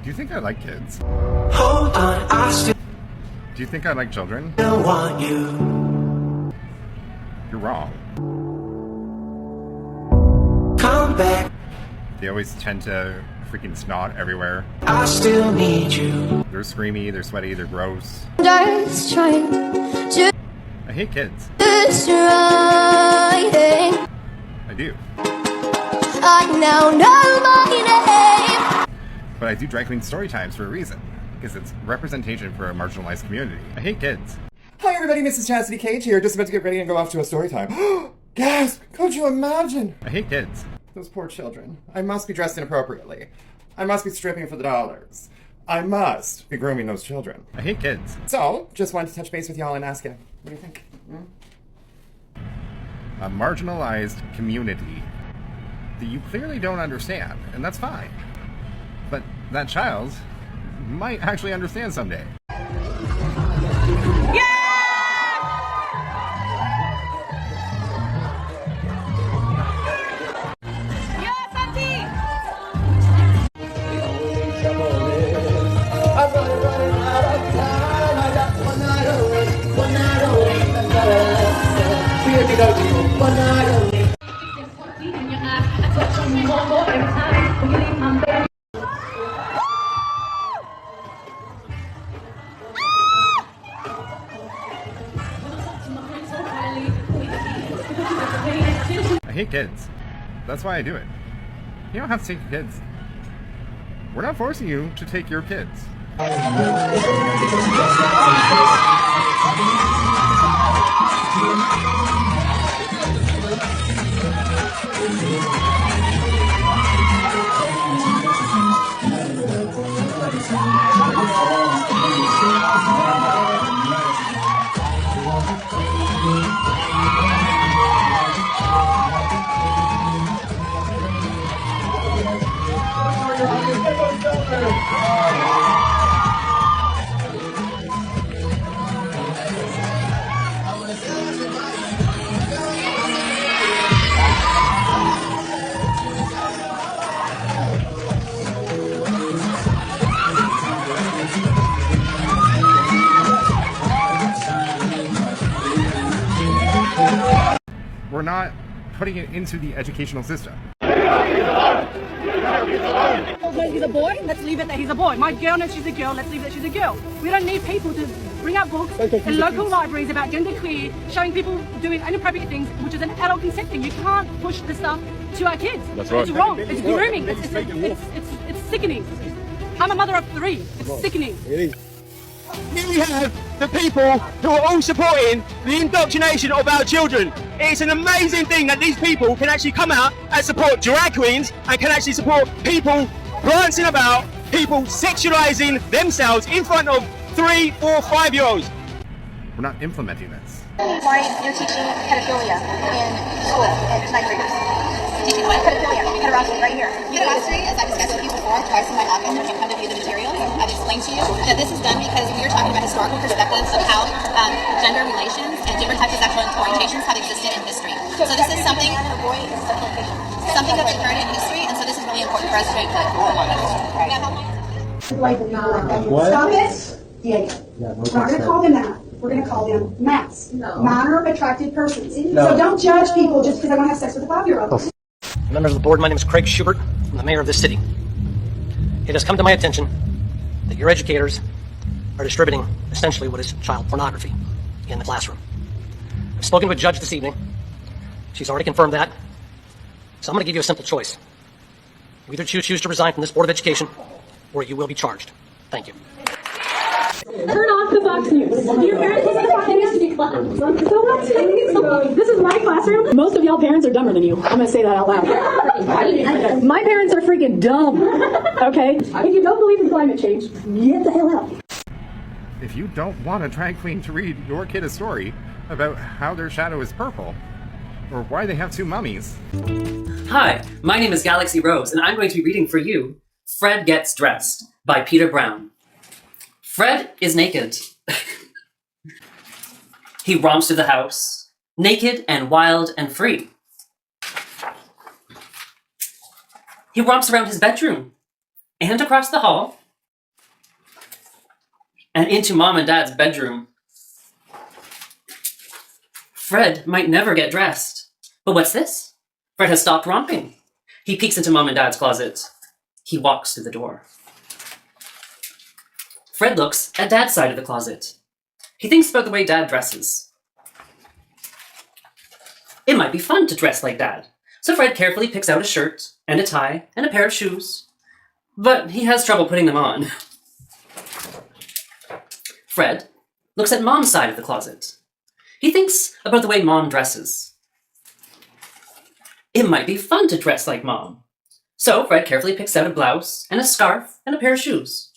Do you think I like kids? Hold on, I still Do you think I like children? want you. You're wrong. Come back, They always tend to freaking snot everywhere. I still need you. They're screamy, they're sweaty, they're gross. Just trying to I hate kids. destroy. I do. I now know my name. But I do drag queen story times for a reason. Because it's representation for a marginalized community. I hate kids. Hi everybody, Mrs. Chastity Cage here, just about to get ready and go off to a story time. Gasp! Could you imagine? I hate kids. Those poor children. I must be dressed inappropriately. I must be stripping for the dollars. I must be grooming those children. I hate kids. So, just wanted to touch base with y'all and ask you, what do you think? A marginalized community that you clearly don't understand, and that's fine. But that child might actually understand someday. I hate kids. That's why I do it. You don't have to take your kids. We're not forcing you to take your kids. We're not putting it into the educational system. He's a boy, let's leave it that he's a boy. My girl knows she's a girl, let's leave it that she's a girl. We don't need people to bring up books in local libraries about genderqueer, showing people doing inappropriate things, which is an adult consent thing. You can't push this stuff to our kids. That's right. It's wrong. It's grooming. It's sickening. I'm a mother of 3. It's sickening. Here we have the people who are all supporting the indoctrination of our children. It's an amazing thing that these people can actually come out and support drag queens and can actually support people prancing about, people sexualizing themselves in front of 3, 4, 5-year-olds. We're not implementing this. Why you're teaching pedophilia in school at 9th graders? Teaching what? Pedophilia, pederasty, right here. Pederasty, as I've discussed with you before, twice in my office when you come to view the materials, I've explained to you that this is done because we are talking about historical perspectives of how gender relations and different types of sexual orientations have existed in history. So this is something that's occurred in history, and so this is really important for us to input. Stop it. Yeah. We're not going to call them that. We're going to call them MATs. Minor attracted persons. So don't judge people just because they want to have sex with a 5-year-old. Members of the board, my name is Craig Schubert. I'm the mayor of this city. It has come to my attention that your educators are distributing essentially what is child pornography in the classroom. I've spoken to a judge this evening. She's already confirmed that. So I'm going to give you a simple choice. You either choose to resign from this Board of Education, or you will be charged. Thank you. Turn off the Fox News. Your parents listen to Fox News to be class. This is my classroom. Most of y'all parents are dumber than you. I'm gonna say that out loud. My parents are freaking dumb. Okay? If you don't believe in climate change, get the hell out. If you don't want a drag queen to read your kid a story about how their shadow is purple, or why they have 2 mummies. Hi, my name is Galaxy Rose, and I'm going to be reading for you Fred Gets Dressed by Peter Brown. Fred is naked. He romps through the house, naked and wild and free. He romps around his bedroom and across the hall and into Mom and Dad's bedroom. Fred might never get dressed. But what's this? Fred has stopped romping. He peeks into Mom and Dad's closet. He walks through the door. Fred looks at Dad's side of the closet. He thinks about the way Dad dresses. It might be fun to dress like Dad. So Fred carefully picks out a shirt and a tie and a pair of shoes. But he has trouble putting them on. Fred looks at Mom's side of the closet. He thinks about the way Mom dresses. It might be fun to dress like Mom. So Fred carefully picks out a blouse and a scarf and a pair of shoes.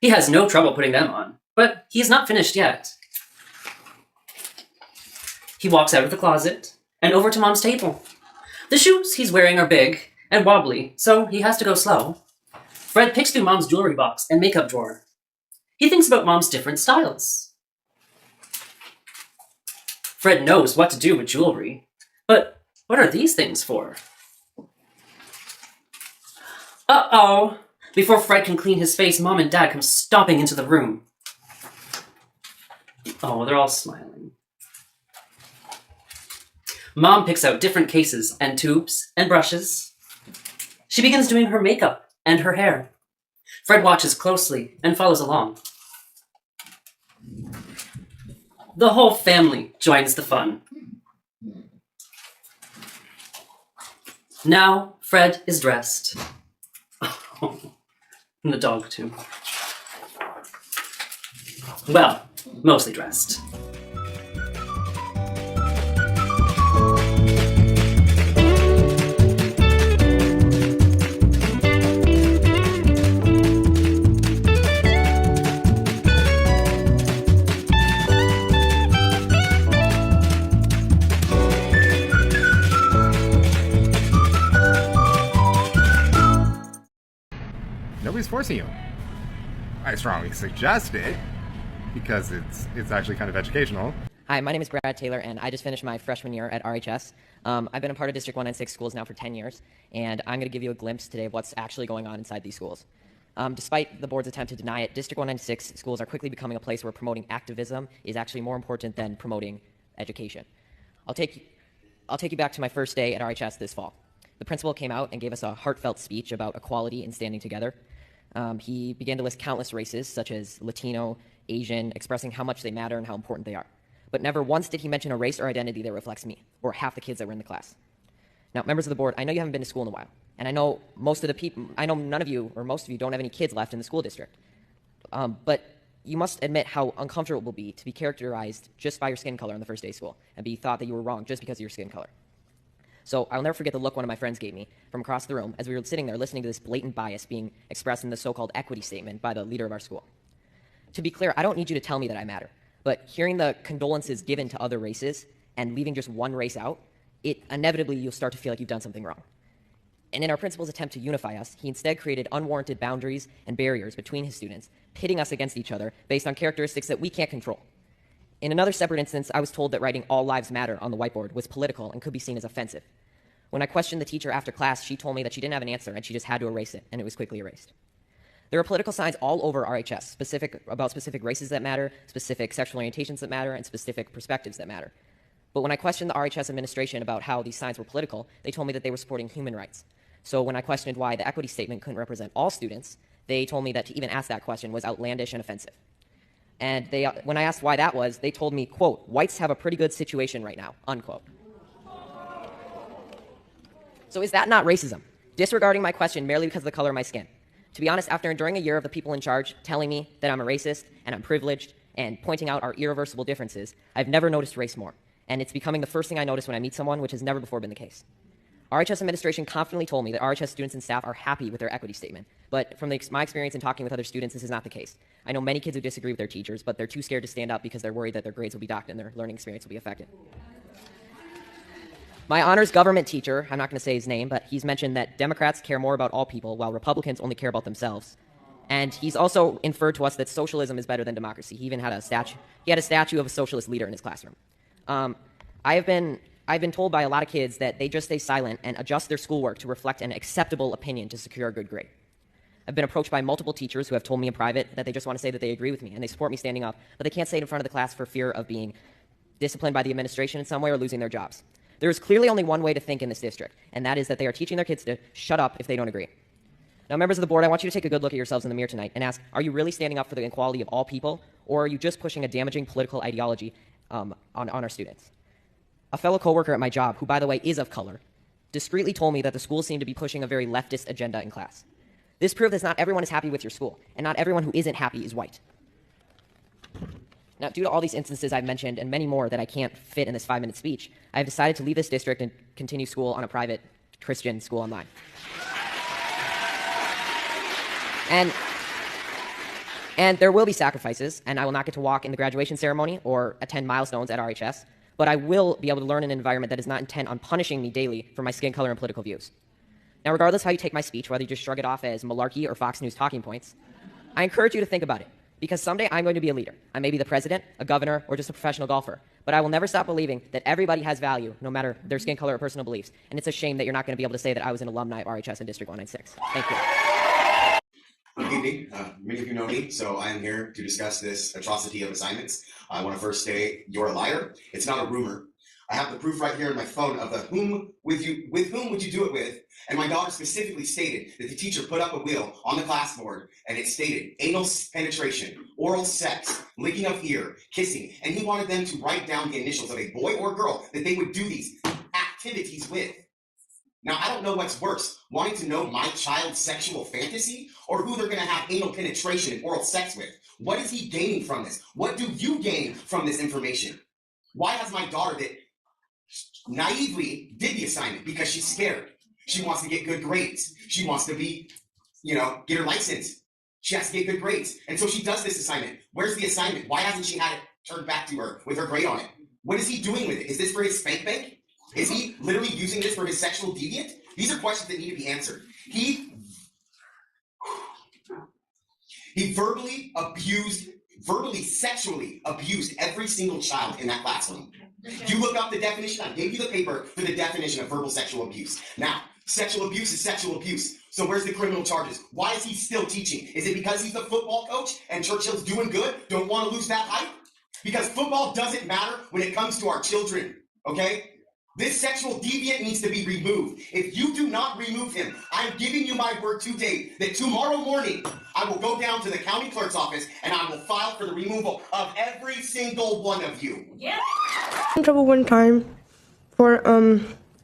He has no trouble putting them on, but he is not finished yet. He walks out of the closet and over to Mom's table. The shoes he's wearing are big and wobbly, so he has to go slow. Fred picks through Mom's jewelry box and makeup drawer. He thinks about Mom's different styles. Fred knows what to do with jewelry, but what are these things for? Uh-oh! Before Fred can clean his face, Mom and Dad come stomping into the room. Oh, they're all smiling. Mom picks out different cases and tubes and brushes. She begins doing her makeup and her hair. Fred watches closely and follows along. The whole family joins the fun. Now, Fred is dressed. Oh, and the dog, too. Well, mostly dressed. Nobody's forcing you. I strongly suggest it because it's actually kind of educational. Hi, my name is Brad Taylor, and I just finished my freshman year at RHS. I've been a part of District 196 schools now for 10 years, and I'm going to give you a glimpse today of what's actually going on inside these schools. Despite the board's attempt to deny it, District 196 schools are quickly becoming a place where promoting activism is actually more important than promoting education. I'll take you back to my first day at RHS this fall. The principal came out and gave us a heartfelt speech about equality and standing together. He began to list countless races, such as Latino, Asian, expressing how much they matter and how important they are. But never once did he mention a race or identity that reflects me, or half the kids that were in the class. Now, members of the board, I know you haven't been to school in a while, and I know none of you, or most of you, don't have any kids left in the school district. But you must admit how uncomfortable it will be to be characterized just by your skin color on the first day of school, and be thought that you were wrong just because of your skin color. So I'll never forget the look one of my friends gave me from across the room as we were sitting there listening to this blatant bias being expressed in the so-called equity statement by the leader of our school. To be clear, I don't need you to tell me that I matter, but hearing the condolences given to other races and leaving just one race out, inevitably you'll start to feel like you've done something wrong. And in our principal's attempt to unify us, he instead created unwarranted boundaries and barriers between his students, pitting us against each other based on characteristics that we can't control. In another separate instance, I was told that writing "All Lives Matter" on the whiteboard was political and could be seen as offensive. When I questioned the teacher after class, she told me that she didn't have an answer and she just had to erase it, and it was quickly erased. There are political signs all over RHS, about specific races that matter, specific sexual orientations that matter, and specific perspectives that matter. But when I questioned the RHS administration about how these signs were political, they told me that they were supporting human rights. So when I questioned why the equity statement couldn't represent all students, they told me that to even ask that question was outlandish and offensive. And when I asked why that was, they told me, quote, "Whites have a pretty good situation right now," unquote. So is that not racism? Disregarding my question merely because of the color of my skin. To be honest, after enduring a year of the people in charge telling me that I'm a racist and I'm privileged and pointing out our irreversible differences, I've never noticed race more. And it's becoming the first thing I notice when I meet someone, which has never before been the case. RHS administration confidently told me that RHS students and staff are happy with their equity statement. But from my experience in talking with other students, this is not the case. I know many kids who disagree with their teachers, but they're too scared to stand up because they're worried that their grades will be docked and their learning experience will be affected. My honors government teacher, I'm not going to say his name, but he's mentioned that Democrats care more about all people while Republicans only care about themselves. And he's also inferred to us that socialism is better than democracy. He even had a statue of a socialist leader in his classroom. I've been told by a lot of kids that they just stay silent and adjust their schoolwork to reflect an acceptable opinion to secure a good grade. I've been approached by multiple teachers who have told me in private that they just want to say that they agree with me and they support me standing up, but they can't say it in front of the class for fear of being disciplined by the administration in some way or losing their jobs. There is clearly only one way to think in this district, and that is that they are teaching their kids to shut up if they don't agree. Now, members of the board, I want you to take a good look at yourselves in the mirror tonight and ask, are you really standing up for the equality of all people, or are you just pushing a damaging political ideology on our students? A fellow coworker at my job, who, by the way, is of color, discreetly told me that the school seemed to be pushing a very leftist agenda in class. This proved that not everyone is happy with your school, and not everyone who isn't happy is white. Now, due to all these instances I've mentioned, and many more that I can't fit in this 5-minute speech, I have decided to leave this district and continue school on a private Christian school online. And there will be sacrifices, and I will not get to walk in the graduation ceremony or attend milestones at RHS, but I will be able to learn in an environment that is not intent on punishing me daily for my skin color and political views. Now, regardless how you take my speech, whether you just shrug it off as malarkey or Fox News talking points, I encourage you to think about it, because someday I'm going to be a leader. I may be the president, a governor, or just a professional golfer, but I will never stop believing that everybody has value, no matter their skin color or personal beliefs, and it's a shame that you're not going to be able to say that I was an alumni of RHS in District 196. Thank you. Good evening. Many of you know me, so I am here to discuss this atrocity of assignments. I want to first say you're a liar. It's not a rumor. I have the proof right here in my phone of the whom would you do it with, and my daughter specifically stated that the teacher put up a wheel on the classboard and it stated anal penetration, oral sex, licking of ear, kissing, and he wanted them to write down the initials of a boy or girl that they would do these activities with. Now, I don't know what's worse, wanting to know my child's sexual fantasy or who they're going to have anal penetration and oral sex with. What is he gaining from this? What do you gain from this information? Why has my daughter that naively did the assignment? Because she's scared. She wants to get good grades. She wants to be, get her license. She has to get good grades. And so she does this assignment. Where's the assignment? Why hasn't she had it turned back to her with her grade on it? What is he doing with it? Is this for his spank bank? Is he literally using this for his sexual deviant? These are questions that need to be answered. He sexually abused every single child in that classroom. You look up the definition. I gave you the paper for the definition of verbal sexual abuse. Now, sexual abuse is sexual abuse. So where's the criminal charges? Why is he still teaching? Is it because he's the football coach and Churchill's doing good? Don't want to lose that hype? Because football doesn't matter when it comes to our children, okay? This sexual deviant needs to be removed. If you do not remove him, I'm giving you my word today that tomorrow morning I will go down to the county clerk's office and I will file for the removal of every single one of you. Yeah. I got in trouble one time for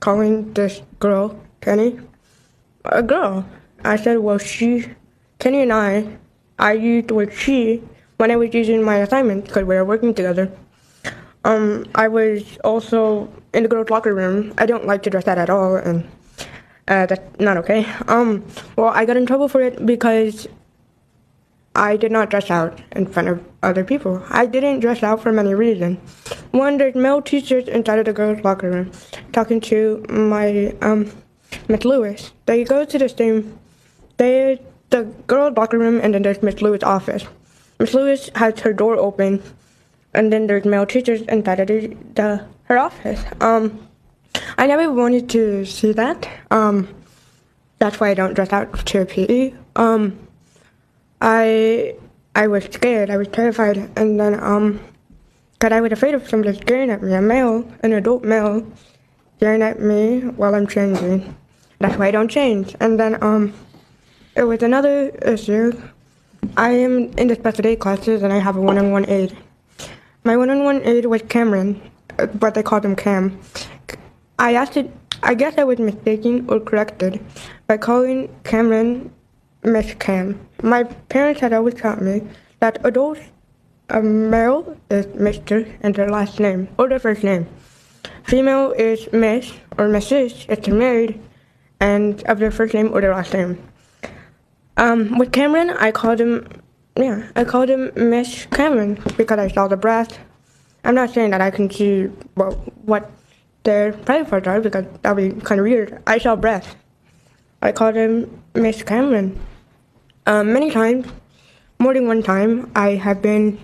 calling this girl Kenny a girl. I said, well, Kenny and I used the word she when I was using my assignment because we were working together. I was also in the girls' locker room. I don't like to dress that at all, and that's not okay. Well, I got in trouble for it because I did not dress out in front of other people. I didn't dress out for many reasons. One, there's male teachers inside of the girls' locker room talking to my Miss Lewis. They go to the girls' locker room, and then there's Miss Lewis' office. Miss Lewis has her door open, and then there's male teachers inside of her office. I never wanted to see that. That's why I don't dress out to PE. I was scared. I was terrified, and then because I was afraid of somebody staring at me, an adult male, staring at me while I'm changing. That's why I don't change. And then it was another issue. I am in the special ed classes, and I have a one-on-one aide. My one-on-one aide was Cameron, but they called him Cam. I guess I was mistaken or corrected by calling Cameron Miss Cam. My parents had always taught me that adults, a male is Mr. and their last name, or their first name. Female is Miss or Mrs. if they're married, and of their first name or their last name. With Cameron, I called him Miss Cameron because I saw the breath. I'm not saying that I can see what their private parts are because that would be kind of weird. I saw breath. I called him Miss Cameron. Many times, more than one time, I have been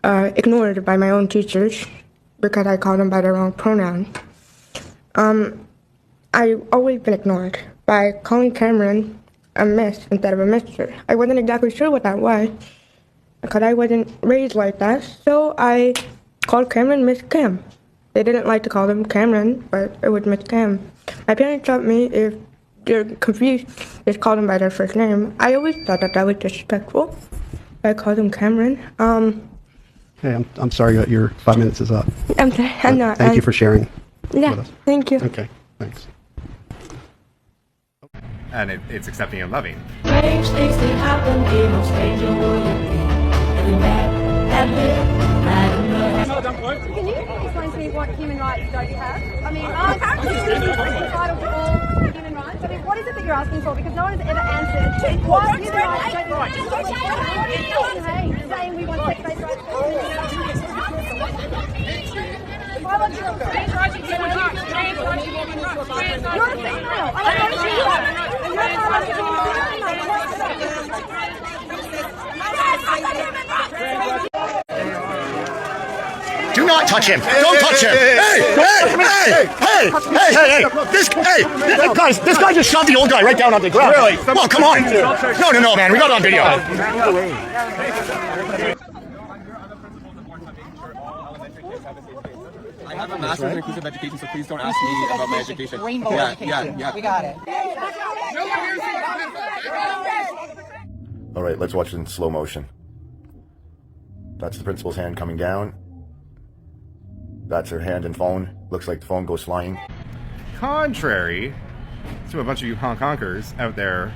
ignored by my own teachers because I called them by the wrong pronoun. I've always been ignored. By calling Cameron a miss instead of a mister. I wasn't exactly sure what that was because I wasn't raised like that, so I called Cameron Miss Cam. They didn't like to call him Cameron, but it was Miss Cam. My parents taught me if they're confused, just call them by their first name. I always thought that was disrespectful. I called him Cameron. Hey, I'm sorry that your 5 minutes is up. I'm not. Thank you for sharing. Yeah, with us. thank you. Okay, thanks. And it's accepting and loving. Strange things that happen here, no stranger will you be. Living back at Can you explain to me what human rights don't you have? I mean, entitled to all human rights. I mean, what is it that you're asking for? Because no one has ever answered why human rights don't you have. Saying we want sex-based rights. Why won't you You're a female. I don't know Do not touch him! Don't touch him! Hey! This guy just shoved the old guy right down on the ground. Really? Well, come on! No, man, we got it on video. I have a master's in inclusive education, so please don't ask me about my education. Rainbow education. Yeah. We got it. All right, let's watch it in slow motion. That's the principal's hand coming down. That's her hand and phone. Looks like the phone goes flying. Contrary to a bunch of you honk-honkers out there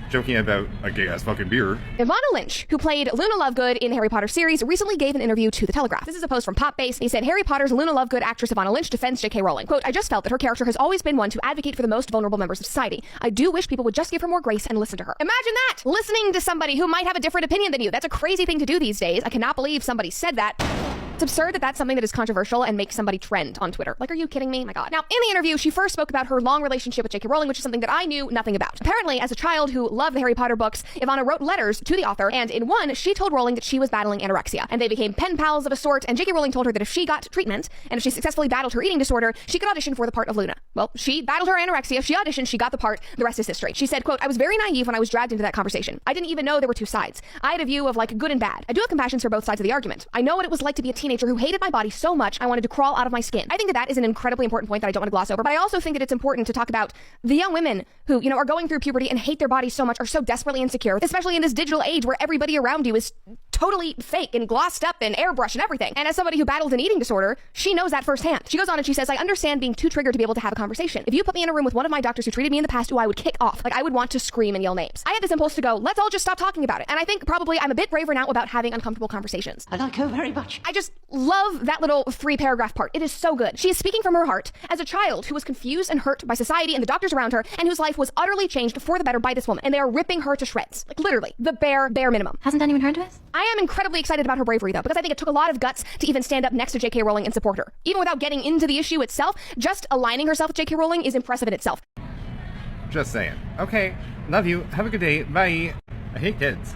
joking about a gay-ass fucking beer. Ivana Lynch, who played Luna Lovegood in the Harry Potter series, recently gave an interview to The Telegraph. This is a post from Popbase. He said, Harry Potter's Luna Lovegood actress Ivana Lynch defends J.K. Rowling. Quote, I just felt that her character has always been one to advocate for the most vulnerable members of society. I do wish people would just give her more grace and listen to her. Imagine that! Listening to somebody who might have a different opinion than you. That's a crazy thing to do these days. I cannot believe somebody said that. It's absurd that that's something that is controversial and makes somebody trend on Twitter. Like, are you kidding me? My God. Now, in the interview, she first spoke about her long relationship with J.K. Rowling, which is something that I knew nothing about. Apparently, as a child who loved the Harry Potter books, Ivana wrote letters to the author, and in one, she told Rowling that she was battling anorexia, and they became pen pals of a sort, and J.K. Rowling told her that if she got treatment, and if she successfully battled her eating disorder, she could audition for the part of Luna. Well, she battled her anorexia, she auditioned, she got the part, the rest is history. She said, quote, I was very naive when I was dragged into that conversation. I didn't even know there were two sides. I had a view of like good and bad. I do have compassion for both sides of the argument. I know what it was like to be a teenager who hated my body so much I wanted to crawl out of my skin. I think that is an incredibly important point that I don't want to gloss over, but I also think that it's important to talk about the young women who, are going through puberty and hate their bodies so much, are so desperately insecure, especially in this digital age where everybody around you is totally fake and glossed up and airbrushed and everything. And as somebody who battled an eating disorder, she knows that firsthand. She goes on and she says, I understand being too triggered to be able to have a conversation. If you put me in a room with one of my doctors who treated me in the past, I would kick off. Like, I would want to scream and yell names. I had this impulse to go, let's all just stop talking about it. And I think probably I'm a bit braver now about having uncomfortable conversations. I like her very much. I just love that little 3-paragraph part. It is so good. She is speaking from her heart as a child who was confused and hurt by society and the doctors around her, and whose life was utterly changed for the better by this woman. And they are ripping her to shreds. Like, literally, the bare minimum. Hasn't anyone heard of us? I am incredibly excited about her bravery, though, because I think it took a lot of guts to even stand up next to J.K. Rowling and support her. Even without getting into the issue itself, just aligning herself with J.K. Rowling is impressive in itself. Just saying. Okay, love you. Have a good day. Bye. I hate kids.